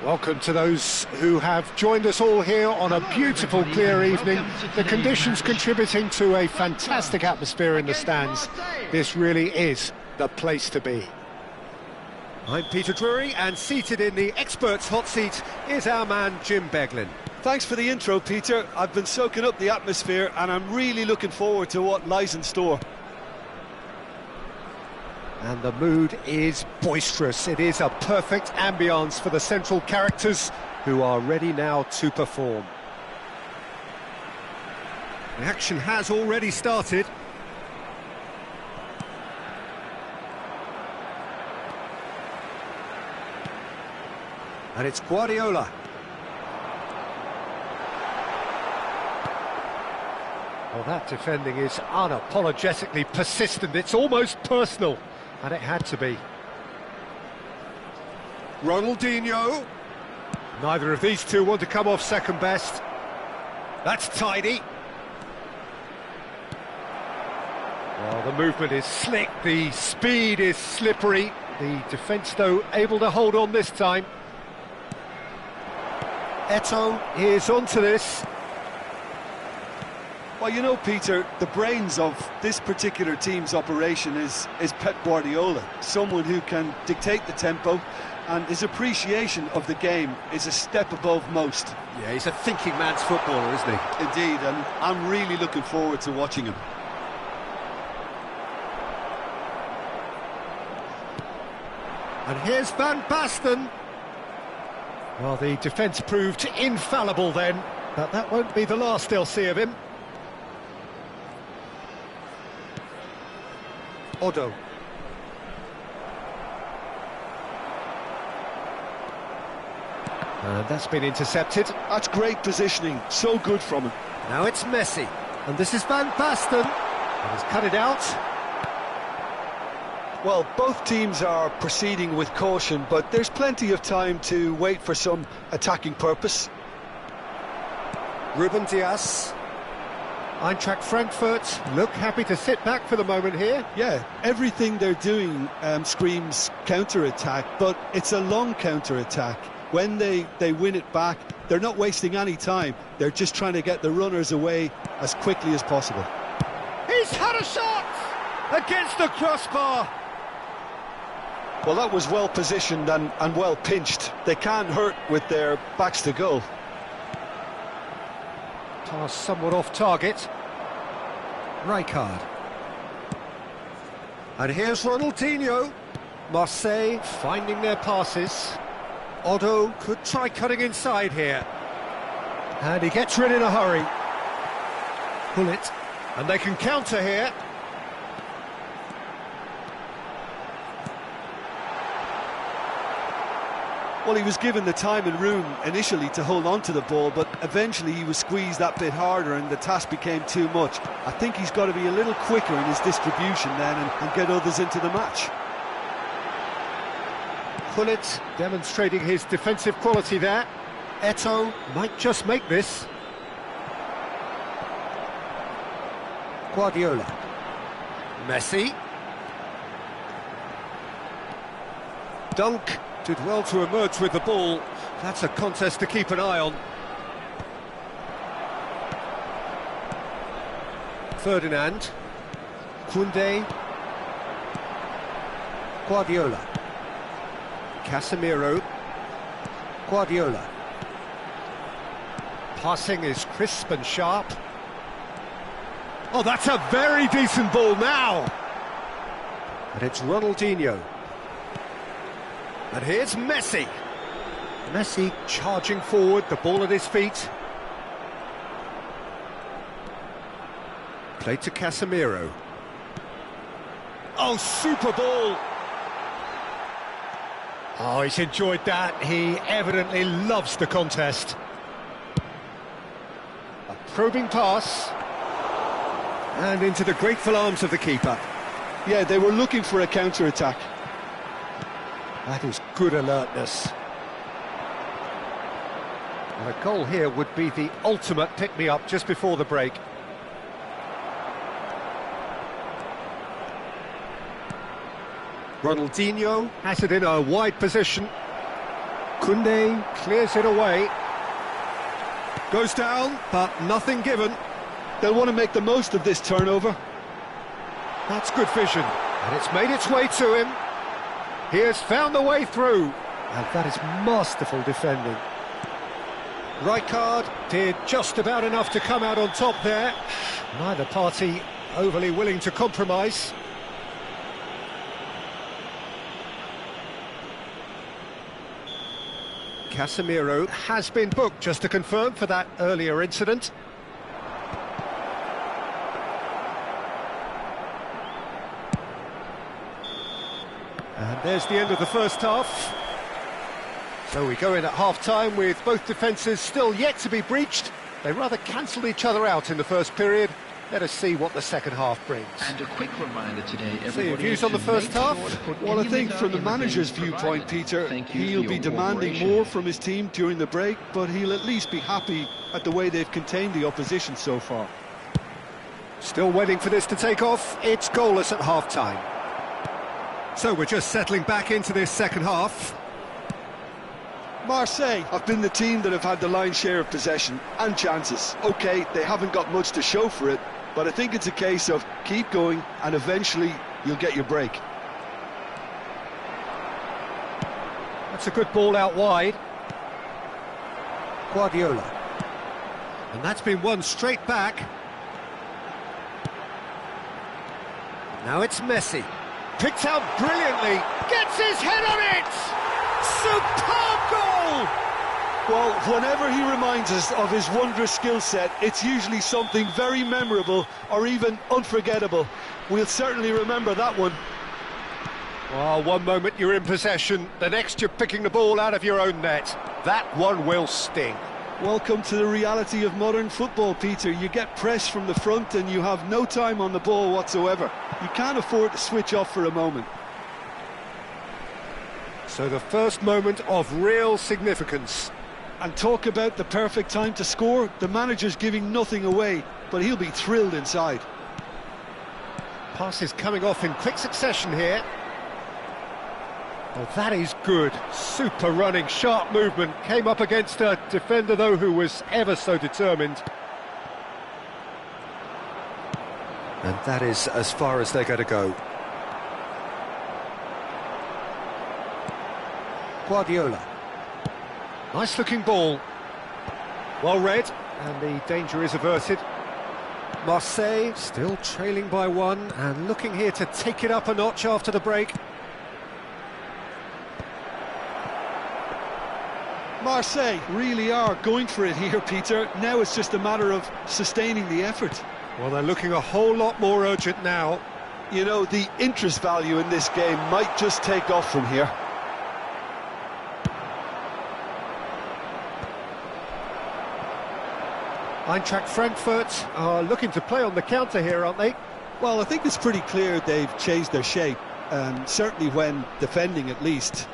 Welcome to those who have joined us all here on a beautiful, clear evening. The conditions contributing to a fantastic atmosphere in the stands. This really is the place to be. I'm Peter Drury, and seated in the experts' hot seat is our man Jim Beglin. Thanks for the intro, Peter. I've been soaking up the atmosphere and I'm really looking forward to what lies in store. And the mood is boisterous. It is a perfect ambience for the central characters who are ready now to perform. The action has already started. And it's Guardiola. Well, that defending is unapologetically persistent. It's almost personal. And it had to be. Ronaldinho. Neither of these two want to come off second best. That's tidy. Well, the movement is slick, the speed is slippery. The defence, though, able to hold on this time. Eto'o is onto this. Well, you know, Peter, the brains of this particular team's operation is Pep Guardiola, someone who can dictate the tempo, and his appreciation of the game is a step above most. Yeah, he's a thinking man's footballer, isn't he? Indeed, and I'm really looking forward to watching him. And here's Van Basten. Well, the defence proved infallible then, but that won't be the last they'll see of him. Odo. And that's been intercepted. That's great positioning, so good from him. Now it's Messi, and this is Van Basten. And he's cut it out. Well, both teams are proceeding with caution, but there's plenty of time to wait for some attacking purpose. Ruben Dias. Eintracht Frankfurt look happy to sit back for the moment here. Yeah, everything they're doing screams counter-attack, but it's a long counter-attack. When they win it back, they're not wasting any time. They're just trying to get the runners away as quickly as possible. He's had a shot against the crossbar. Well, that was well positioned and well pinched. They can't hurt with their backs to goal. Pass somewhat off target. Rijkaard. And here's Ronaldinho. Marseille finding their passes. Odo could try cutting inside here. And he gets rid in a hurry. Pull it. And they can counter here. Well, he was given the time and room initially to hold on to the ball, but eventually he was squeezed that bit harder and the task became too much. I think he's got to be a little quicker in his distribution then and get others into the match. Gullit demonstrating his defensive quality there. Eto'o might just make this. Guardiola. Messi. Dunk. Did well to emerge with the ball. That's a contest to keep an eye on. Ferdinand. Koundé. Guardiola. Casemiro. Guardiola. Passing is crisp and sharp. Oh, that's a very decent ball now. And it's Ronaldinho. And here's Messi. Messi charging forward, the ball at his feet. Played to Casemiro. Oh, super ball! Oh, he's enjoyed that. He evidently loves the contest. A probing pass. And into the grateful arms of the keeper. Yeah, they were looking for a counter-attack. That is good alertness. And a goal here would be the ultimate pick-me-up just before the break. Ronaldinho has it in a wide position. Koundé clears it away. Goes down, but nothing given. They'll want to make the most of this turnover. That's good vision, and it's made its way to him. He has found the way through, and that is masterful defending. Rijkaard did just about enough to come out on top there. Neither party overly willing to compromise. Casemiro has been booked, just to confirm, for that earlier incident. And there's the end of the first half. So we go in at half-time with both defences still yet to be breached. They rather cancelled each other out in the first period. Let us see what the second half brings. And a quick reminder today, so your views on the first half? Well, I think from the manager's viewpoint, Peter, he'll be demanding more from his team during the break, but he'll at least be happy at the way they've contained the opposition so far. Still waiting for this to take off. It's goalless at half-time. So we're just settling back into this second half. Marseille have been the team that have had the lion's share of possession and chances. OK, they haven't got much to show for it, but I think it's a case of keep going and eventually you'll get your break. That's a good ball out wide. Guardiola. And that's been won straight back. Now it's Messi. Picked out brilliantly. Gets his head on it! Superb goal! Well, whenever he reminds us of his wondrous skill set, it's usually something very memorable or even unforgettable. We'll certainly remember that one. Well, one moment you're in possession, the next you're picking the ball out of your own net. That one will sting. Welcome to the reality of modern football, Peter. You get pressed from the front and you have no time on the ball whatsoever. You can't afford to switch off for a moment. So the first moment of real significance. And talk about the perfect time to score. The manager's giving nothing away, but he'll be thrilled inside. Passes coming off in quick succession here. Well, that is good. Super running, sharp movement. Came up against a defender, though, who was ever so determined. And that is as far as they're going to go. Guardiola. Nice looking ball. Well read, and the danger is averted. Marseille still trailing by one, and looking here to take it up a notch after the break. Marseille really are going for it here, Peter. Now it's just a matter of sustaining the effort. Well, they're looking a whole lot more urgent now. You know, the interest value in this game might just take off from here. Eintracht Frankfurt are looking to play on the counter here, aren't they? Well, I think it's pretty clear they've changed their shape, certainly when defending at least,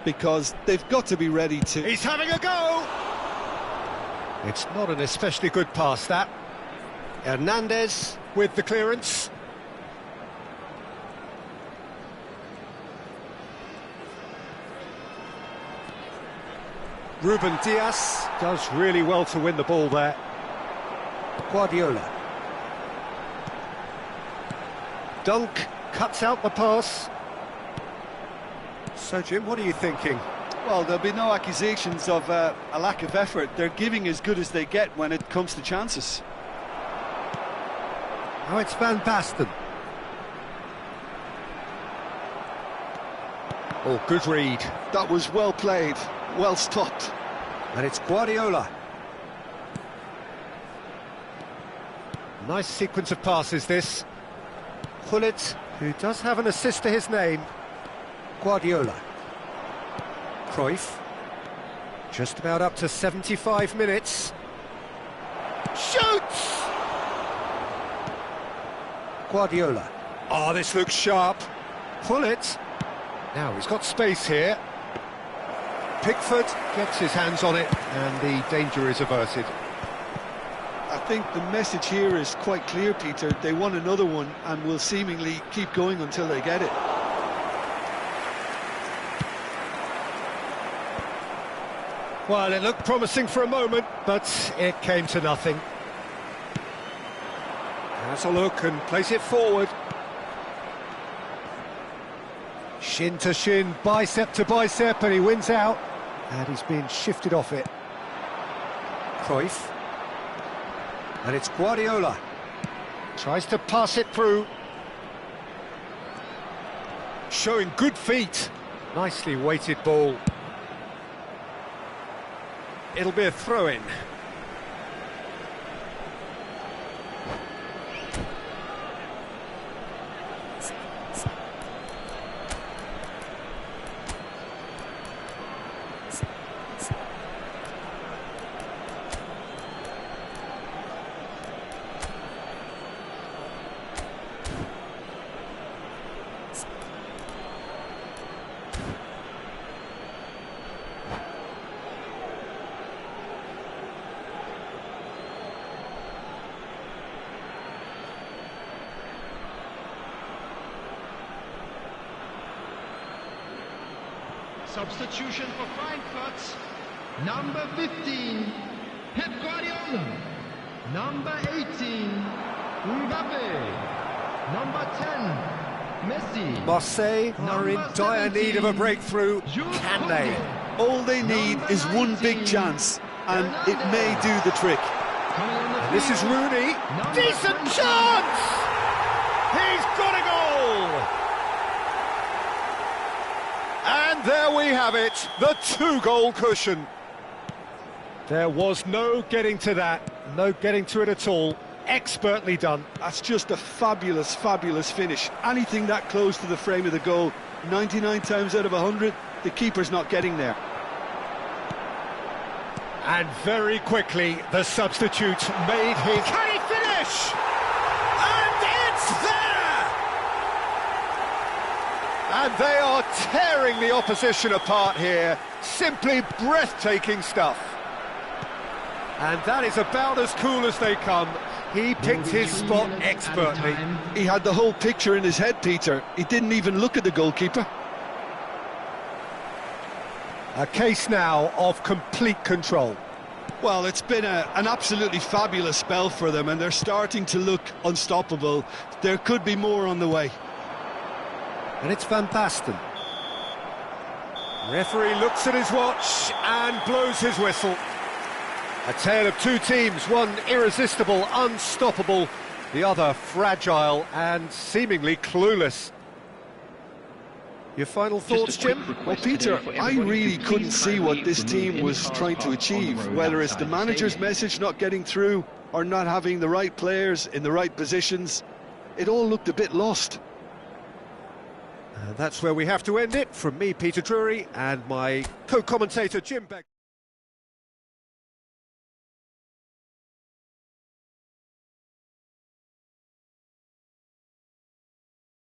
because they've got to be ready to... He's having a go! It's not an especially good pass, that. Hernandez with the clearance. Ruben Dias does really well to win the ball there. Guardiola. Dunk cuts out the pass. So, Jim, what are you thinking? Well, there'll be no accusations of a lack of effort. They're giving as good as they get when it comes to chances. Now it's Van Basten. Oh, good read. That was well played, well stopped. And it's Guardiola. Nice sequence of passes, this. Gullit, who does have an assist to his name. Guardiola. Cruyff. Just about up to 75 minutes. Shoots! Guardiola. Oh, this looks sharp. Gullit. Now he's got space here. Pickford gets his hands on it, and the danger is averted. I think the message here is quite clear, Peter. They want another one and will seemingly keep going until they get it. Well, it looked promising for a moment, but it came to nothing. Has a look and plays it forward. Shin to shin, bicep to bicep, and he wins out. And he's being shifted off it. Cruyff. And it's Guardiola. Tries to pass it through. Showing good feet. Nicely weighted ball. It'll be a throw-in. Substitution for Frankfurt. Number 15, Pep Guardiola. Number 18, Mbappe. Number 10, Messi. Marseille are in dire need of a breakthrough. Can they? All they need is one big chance, and it may do the trick. And this is Rooney. Decent chance! He's got a goal! And there we have it, the two-goal cushion. There was no getting to that, no getting to it at all. Expertly done. That's just a fabulous, fabulous finish. Anything that close to the frame of the goal, 99 times out of 100, the keeper's not getting there. And very quickly, the substitute made his... Can he finish? And it's there! And they are tearing the opposition apart here. Simply breathtaking stuff. And that is about as cool as they come. He picked his spot expertly. He had the whole picture in his head, Peter. He didn't even look at the goalkeeper. A case now of complete control. Well, it's been an absolutely fabulous spell for them, and they're starting to look unstoppable. There could be more on the way. And it's Van Basten. Referee looks at his watch and blows his whistle. A tale of two teams, one irresistible, unstoppable, the other fragile and seemingly clueless. Your final thoughts, Jim? Well, Peter, I really couldn't see what this team was trying to achieve, whether it's the manager's message not getting through or not having the right players in the right positions. It all looked a bit lost. And that's where we have to end it. From me, Peter Drury, and my co-commentator, Jim Beck.